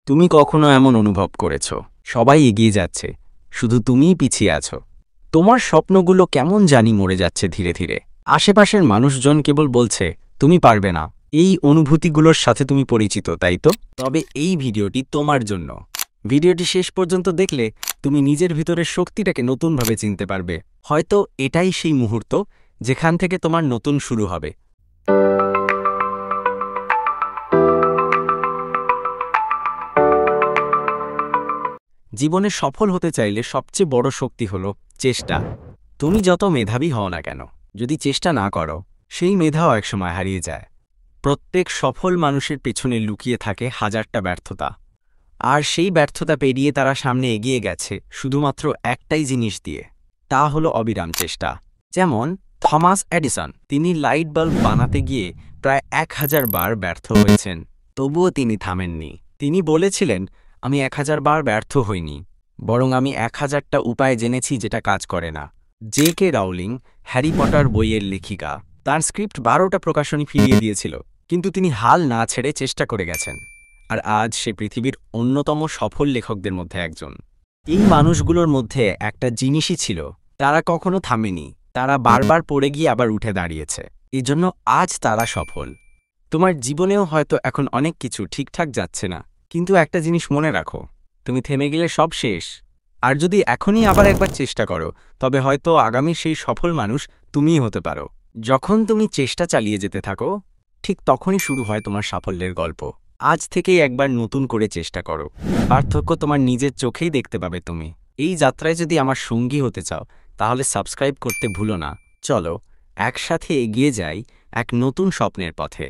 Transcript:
তুমি কখনো এমন অনুভব করেছো সবাই এগিয়ে যাচ্ছে, শুধু তুমিই পিছিয়ে আছো? তোমার স্বপ্নগুলো কেমন জানি মরে যাচ্ছে ধীরে ধীরে। আশেপাশের মানুষজন কেবল বলছে তুমি পারবে না। এই অনুভূতিগুলোর সাথে তুমি পরিচিত, তাই তো? তবে এই ভিডিওটি তোমার জন্য। ভিডিওটি শেষ পর্যন্ত দেখলে তুমি নিজের ভিতরের শক্তিটাকে নতুনভাবে চিনতে পারবে। হয়তো এটাই সেই মুহূর্ত যেখান থেকে তোমার নতুন শুরু হবে। জীবনে সফল হতে চাইলে সবচেয়ে বড় শক্তি হলো চেষ্টা। তুমি যত মেধাবী হও না কেন, যদি চেষ্টা না করো, সেই মেধাও একসময় হারিয়ে যায়। প্রত্যেক সফল মানুষের পেছনে লুকিয়ে থাকে হাজারটা ব্যর্থতা, আর সেই ব্যর্থতা পেরিয়ে তারা সামনে এগিয়ে গেছে শুধুমাত্র একটাই জিনিস দিয়ে, তা হলো অবিরাম চেষ্টা। যেমন থমাস এডিসন, তিনি লাইট বাল্ব বানাতে গিয়ে প্রায় 1000 বার ব্যর্থ হয়েছেন, তবুও তিনি থামেননি। তিনি বলেছিলেন, আমি 1000 বার ব্যর্থ হইনি, বরং আমি 1000টা উপায় জেনেছি যেটা কাজ করে না। জে.কে. রাউলিং, হ্যারি পটার বইয়ের লেখিকা, তার স্ক্রিপ্ট 12টা প্রকাশনী ফিরিয়ে দিয়েছিল, কিন্তু তিনি হাল না ছেড়ে চেষ্টা করে গেছেন। আর আজ সে পৃথিবীর অন্যতম সফল লেখকদের মধ্যে একজন। এই মানুষগুলোর মধ্যে একটা জিনিসই ছিল, তারা কখনো থামেনি, তারা বারবার পড়ে গিয়ে আবার উঠে দাঁড়িয়েছে। এজন্য আজ তারা সফল। তোমার জীবনেও হয়তো এখন অনেক কিছু ঠিকঠাক যাচ্ছে না, কিন্তু একটা জিনিস মনে রাখো, তুমি থেমে গেলে সব শেষ। আর যদি এখনই আবার একবার চেষ্টা করো, তবে হয়তো আগামী সেই সফল মানুষ তুমিই হতে পারো। যখন তুমি চেষ্টা চালিয়ে যেতে থাকো, ঠিক তখনই শুরু হয় তোমার সাফল্যের গল্প। আজ থেকেই একবার নতুন করে চেষ্টা করো, পার্থক্য তোমার নিজের চোখেই দেখতে পাবে তুমি। এই যাত্রায় যদি আমার সঙ্গী হতে চাও, তাহলে সাবস্ক্রাইব করতে ভুলো না। চলো একসাথে এগিয়ে যাই এক নতুন স্বপ্নের পথে।